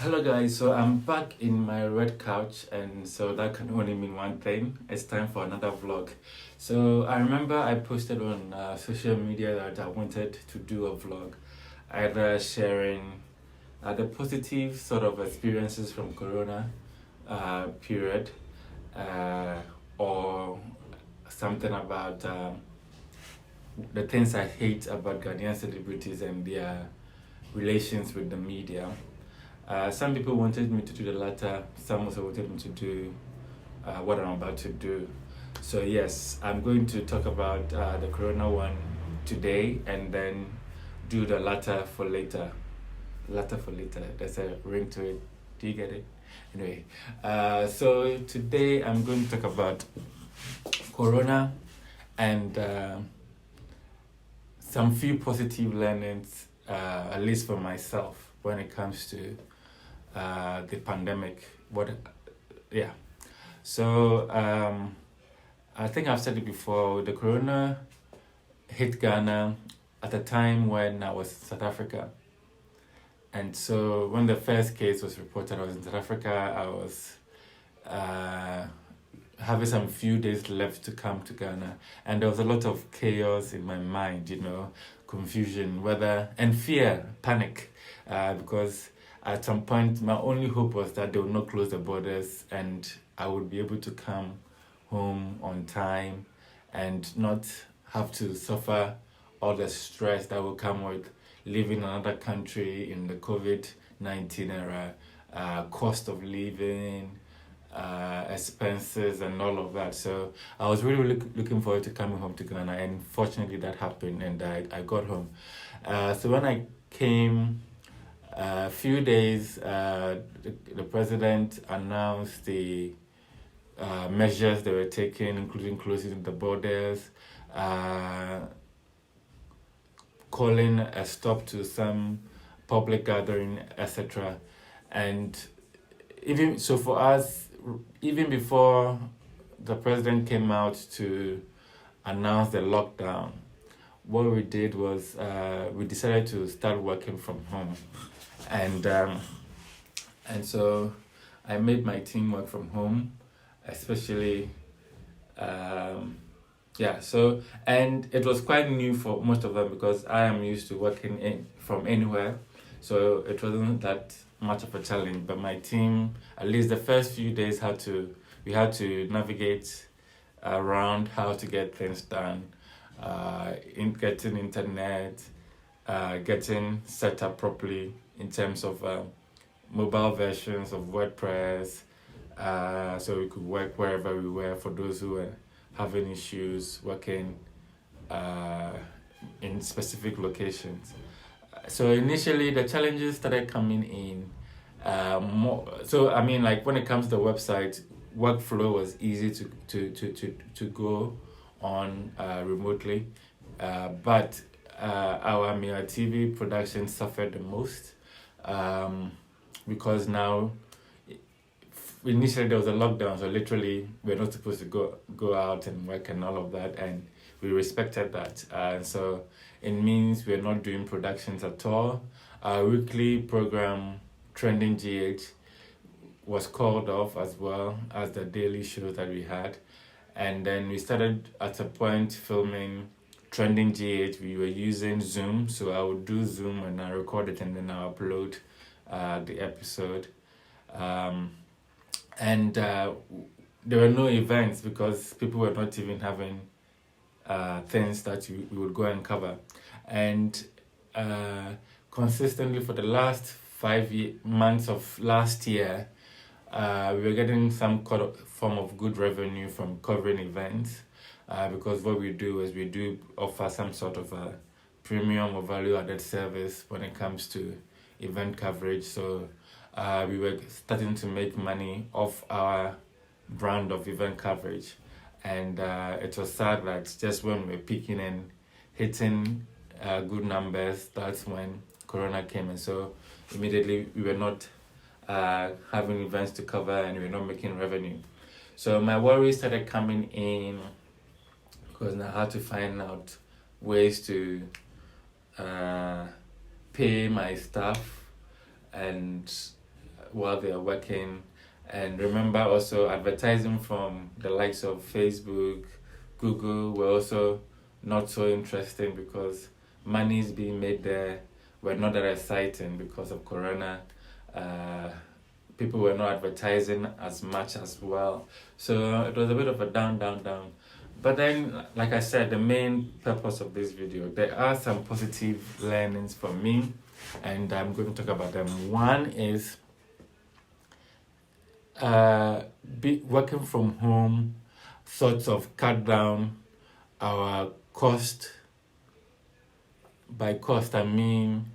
Hello guys, so I'm back in my red couch, and so that can only mean one thing. It's time for another vlog. So I remember I posted on social media that I wanted to do a vlog, either sharing the positive sort of experiences from Corona period, uh, or something about the things I hate about Ghanaian celebrities and their relations with the media. Some people wanted me to do the latter, some also wanted me to do what I'm about to do. So, yes, I'm going to talk about the Corona one today and then do the latter for later. Latter for later, there's a ring to it. Do you get it? Anyway, so today I'm going to talk about Corona and some few positive learnings, at least for myself, when it comes to the pandemic. Yeah. So I think I've said it before. The corona hit Ghana at a time when I was in South Africa, and so when the first case was reported, I was in South Africa. I was having some few days left to come to Ghana, and there was a lot of chaos in my mind. Confusion, and fear, panic, because at some point, my only hope was that they would not close the borders and I would be able to come home on time and not have to suffer all the stress that will come with living in another country in the COVID-19 era, cost of living, expenses, and all of that. So I was really looking forward to coming home to Ghana, and fortunately that happened, and I got home. So when I came, a few days, the president announced the measures they were taking, including closing the borders, calling a stop to some public gathering, etc. And even so, for us, even before the president came out to announce the lockdown, what we did was we decided to start working from home. And so I made my team work from home, especially so, and it was quite new for most of them because I am used to working from anywhere, so it wasn't that much of a challenge. But my team, at least the first few days, we had to navigate around how to get things done, in getting internet, getting set up properly in terms of mobile versions of WordPress, so we could work wherever we were for those who were having issues working in specific locations. So initially the challenges started coming in more. So I mean, like when it comes to the website, workflow was easy to go on remotely, but our Ameyaw TV production suffered the most, because now initially there was a lockdown, so literally we're not supposed to go out and work and all of that, and we respected that. So it means we're not doing productions at all. Our weekly program, Trending GH, was called off, as well as the daily shows that we had. And then we started at a point filming Trending GH. We were using Zoom, so I would do Zoom and I record it and then I upload the episode. And there were no events because people were not even having things that we would go and cover. And consistently for the last 5 months of last year, we were getting some form of good revenue from covering events, because what we do is we do offer some sort of a premium or value-added service when it comes to event coverage. So we were starting to make money off our brand of event coverage, and it was sad that just when we were peaking and hitting good numbers, that's when Corona came, and so immediately we were not having events to cover and we were not making revenue. So my worries started coming in because I had to find out ways to pay my staff and while they are working. And remember also advertising from the likes of Facebook, Google were also not so interesting because money is being made there were not that exciting because of Corona. Uh, People were not advertising as much as well. So it was a bit of a down, down, down. But then, like I said, the main purpose of this video, there are some positive learnings for me, and I'm going to talk about them. One is working from home sorts of cut down our cost. By cost, I mean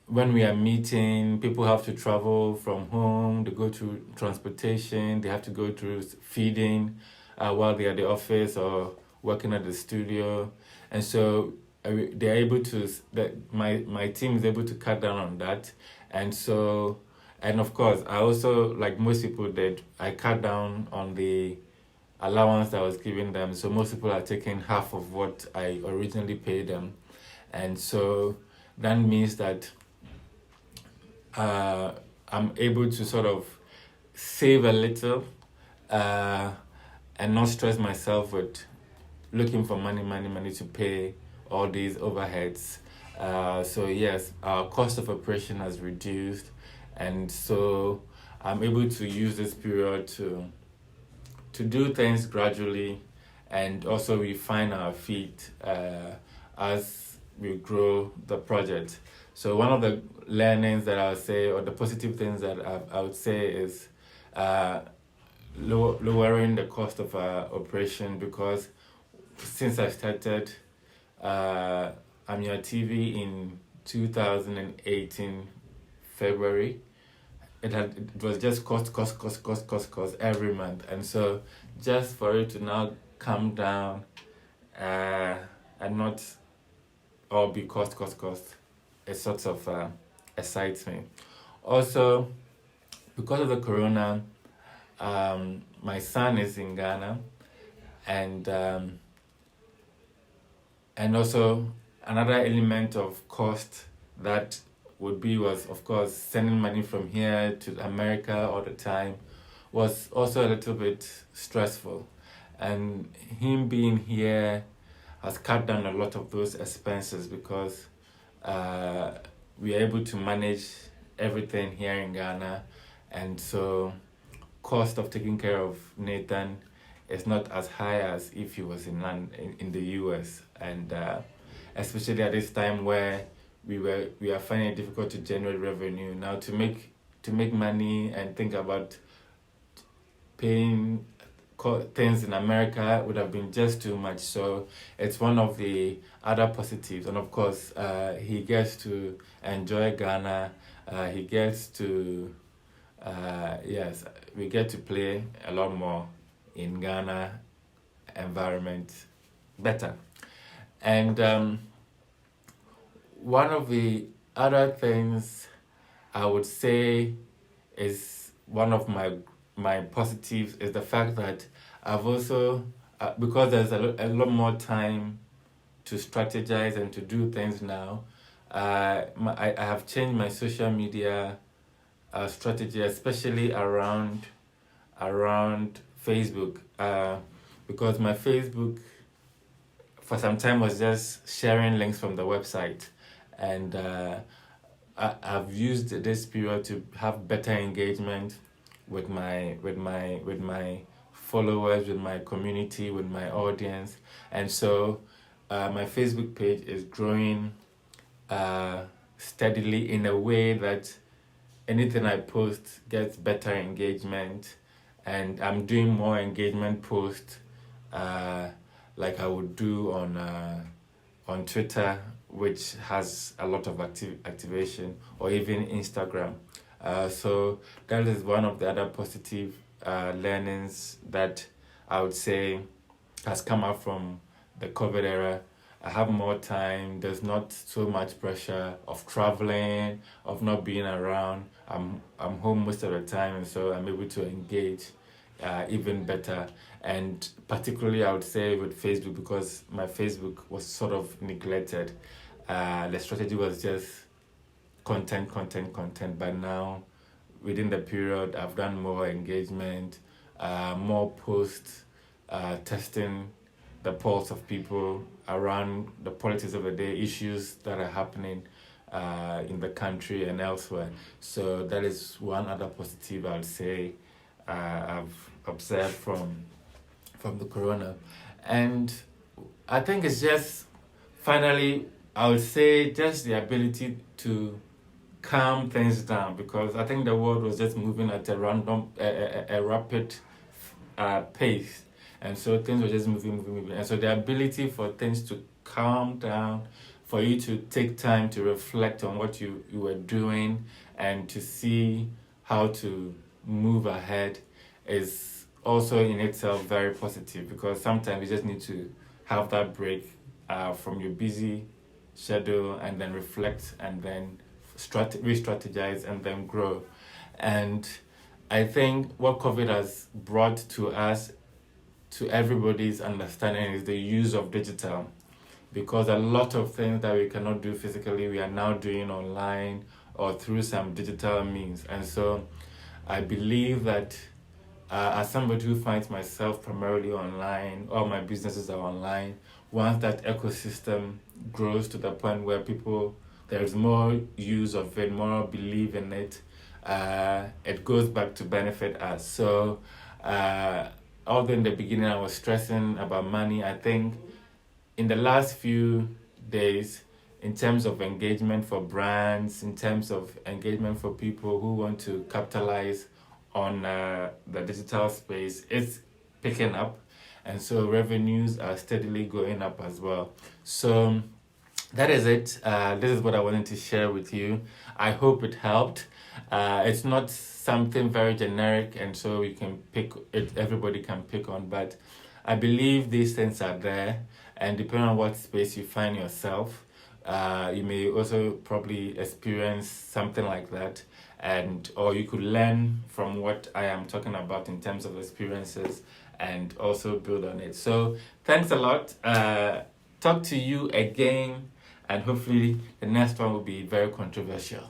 when we are meeting, people have to travel from home, they go through transportation, they have to go through feeding while they're at the office or working at the studio. And so they're able to, my team is able to cut down on that. And so, and of course, I also, like most people did, I cut down on the allowance that I was giving them. So most people are taking half of what I originally paid them. And so that means that I'm able to sort of save a little and not stress myself with looking for money to pay all these overheads. So yes, our cost of operation has reduced, and so I'm able to use this period to do things gradually and also refine our feet as we grow the project. So one of the learnings that I would say, or the positive things that I would say is lowering the cost of our operation, because since I started Ameyaw TV in 2018 February, it was just cost every month, and so just for it to now come down and not all be cost, it sort of excites me. Also, because of the Corona, my son is in Ghana, and also another element of cost that was of course sending money from here to America all the time was also a little bit stressful, and him being here has cut down a lot of those expenses because we are able to manage everything here in Ghana, and so cost of taking care of Nathan is not as high as if he was in the US, and especially at this time where we are finding it difficult to generate revenue now, to make money and think about paying things in America would have been just too much. So it's one of the other positives, and of course he gets to enjoy Ghana. He gets to yes, we get to play a lot more in Ghana environment better. And one of the other things I would say is one of my positives is the fact that I've also, because there's a lot more time to strategize and to do things now, I have changed my social media strategy, especially around Facebook, because my Facebook for some time was just sharing links from the website, and I've used this period to have better engagement with my followers, with my community, with my audience, and so my Facebook page is growing steadily in a way that anything I post gets better engagement, and I'm doing more engagement posts like I would do on Twitter, which has a lot of activation, or even Instagram. So that is one of the other positive learnings that I would say has come out from the COVID era. I have more time. There's not so much pressure of traveling, of not being around. I'm home most of the time, and so I'm able to engage even better. And particularly, I would say with Facebook, because my Facebook was sort of neglected. The strategy was just content. But now, within the period, I've done more engagement, more posts, testing the pulse of people around the politics of the day, issues that are happening in the country and elsewhere. So that is one other positive I'd say I've observed from the corona. And I think it's just, finally, I would say just the ability to calm things down, because I think the world was just moving at a rapid pace, and so things were just moving, and so the ability for things to calm down, for you to take time to reflect on what you were doing and to see how to move ahead is also in itself very positive, because sometimes you just need to have that break from your busy schedule and then reflect and then re-strategize and then grow. And I think what COVID has brought to us, to everybody's understanding, is the use of digital, because a lot of things that we cannot do physically, we are now doing online or through some digital means. And so I believe that as somebody who finds myself primarily online, all my businesses are online, once that ecosystem grows to the point where there's more use of it, more belief in it, it goes back to benefit us. So although in the beginning I was stressing about money, I think in the last few days, in terms of engagement for brands, in terms of engagement for people who want to capitalize on the digital space, it's picking up. And so revenues are steadily going up as well. So that is it. This is what I wanted to share with you. I hope it helped. It's not something very generic, and so you can pick it, everybody can pick on, but I believe these things are there, and depending on what space you find yourself, you may also probably experience something like that, or you could learn from what I am talking about in terms of experiences and also build on it. So thanks a lot. Talk to you again, and hopefully the next one will be very controversial.